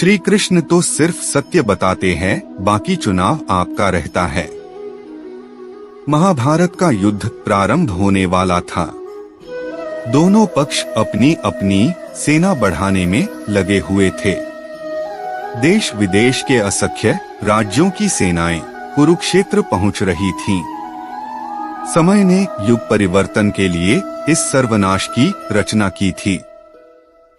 श्री कृष्ण तो सिर्फ सत्य बताते हैं, बाकी चुनाव आपका रहता है। महाभारत का युद्ध प्रारंभ होने वाला था। दोनों पक्ष अपनी अपनी सेना बढ़ाने में लगे हुए थे। देश विदेश के असंख्य राज्यों की सेनाएं कुरुक्षेत्र पहुंच रही थीं। समय ने युग परिवर्तन के लिए इस सर्वनाश की रचना की थी।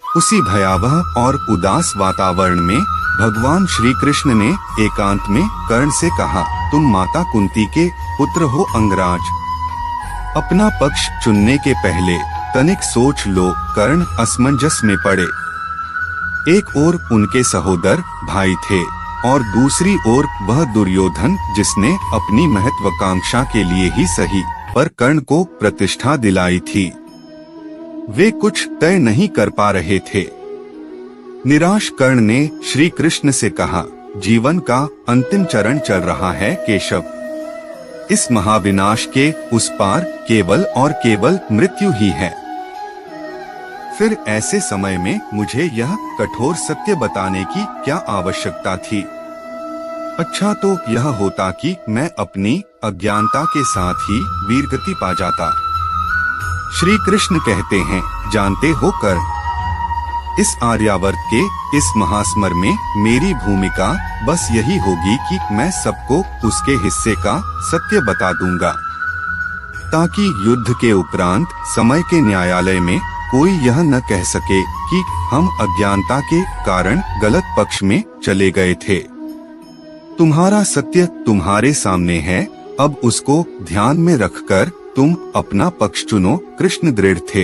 उसी भयावह और उदास वातावरण में भगवान श्री कृष्ण ने एकांत में कर्ण से कहा, तुम माता कुंती के पुत्र हो अंगराज। अपना पक्ष चुनने के पहले तनिक सोच लो। कर्ण असमंजस में पड़े। एक ओर उनके सहोदर भाई थे और दूसरी ओर वह दुर्योधन, जिसने अपनी महत्वाकांक्षा के लिए ही सही पर कर्ण को प्रतिष्ठा दिलाई थी। वे कुछ तय नहीं कर पा रहे थे। निराश कर्ण ने श्री कृष्ण से कहा, जीवन का अंतिम चरण चल रहा है केशव। इस महाविनाश के उस पार केवल और केवल मृत्यु ही है। फिर ऐसे समय में मुझे यह कठोर सत्य बताने की क्या आवश्यकता थी। अच्छा तो यह होता कि मैं अपनी अज्ञानता के साथ ही वीरगति पा जाता। श्री कृष्ण कहते हैं, जानते हो कर्ण, इस आर्यावर्त के इस महासमर में मेरी भूमिका बस यही होगी कि मैं सबको उसके हिस्से का सत्य बता दूंगा, ताकि युद्ध के उपरांत समय के न्यायालय में कोई यह न कह सके कि हम अज्ञानता के कारण गलत पक्ष में चले गए थे। तुम्हारा सत्य तुम्हारे सामने है, अब उसको ध्यान में रखकर तुम अपना पक्ष चुनो। कृष्ण दृढ़ थे।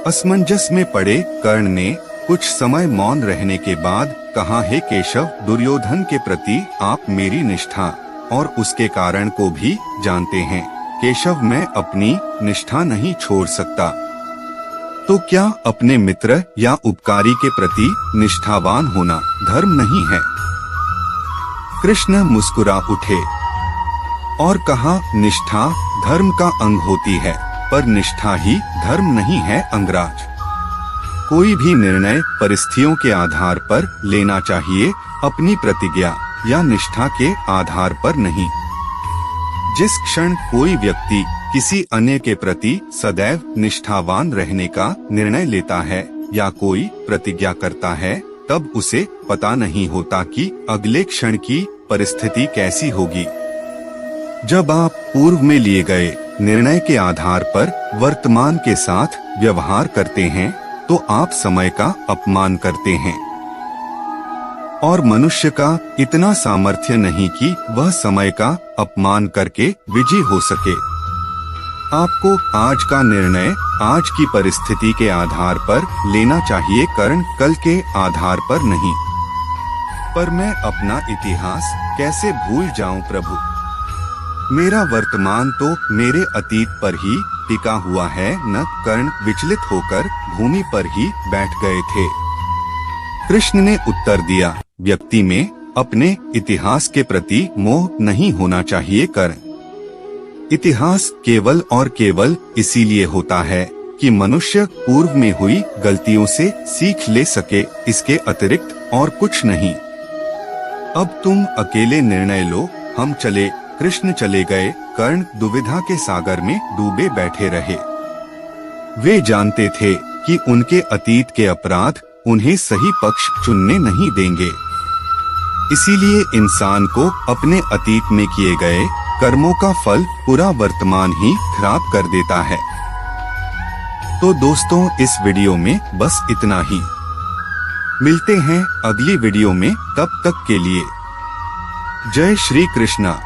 असमंजस में पड़े कर्ण ने कुछ समय मौन रहने के बाद कहा, हे केशव, दुर्योधन के प्रति आप मेरी निष्ठा और उसके कारण को भी जानते हैं। केशव, मैं अपनी निष्ठा नहीं छोड़ सकता। तो क्या अपने मित्र या उपकारी के प्रति निष्ठावान होना धर्म नहीं है? कृष्ण मुस्कुरा उठे और कहा, निष्ठा धर्म का अंग होती है, पर निष्ठा ही धर्म नहीं है अंगराज। कोई भी निर्णय परिस्थितियों के आधार पर लेना चाहिए, अपनी प्रतिज्ञा या निष्ठा के आधार पर नहीं। जिस क्षण कोई व्यक्ति किसी अन्य के प्रति सदैव निष्ठावान रहने का निर्णय लेता है या कोई प्रतिज्ञा करता है, तब उसे पता नहीं होता कि अगले क्षण की परिस्थिति कैसी होगी। जब आप पूर्व में लिए गए निर्णय के आधार पर वर्तमान के साथ व्यवहार करते हैं, तो आप समय का अपमान करते हैं। और मनुष्य का इतना सामर्थ्य नहीं कि वह समय का अपमान करके विजयी हो सके। आपको आज का निर्णय आज की परिस्थिति के आधार पर लेना चाहिए, कर्ण कल के आधार पर नहीं। पर मैं अपना इतिहास कैसे भूल जाऊं प्रभु? मेरा वर्तमान तो मेरे अतीत पर ही टिका हुआ है न। कर्ण विचलित होकर भूमि पर ही बैठ गए थे। कृष्ण ने उत्तर दिया, व्यक्ति में अपने इतिहास के प्रति मोह नहीं होना चाहिए कर्ण। इतिहास केवल और केवल इसीलिए होता है कि मनुष्य पूर्व में हुई गलतियों से सीख ले सके, इसके अतिरिक्त और कुछ नहीं। अब तुम अकेले निर्णय लो, हम चले। कृष्ण चले गए। कर्ण दुविधा के सागर में डूबे बैठे रहे। वे जानते थे कि उनके अतीत के अपराध उन्हें सही पक्ष चुनने नहीं देंगे। इसीलिए इंसान को अपने अतीत में किए गए कर्मों का फल पूरा वर्तमान ही खराब कर देता है। तो दोस्तों, इस वीडियो में बस इतना ही। मिलते हैं अगली वीडियो में, तब तक के लिए जय श्री कृष्णा।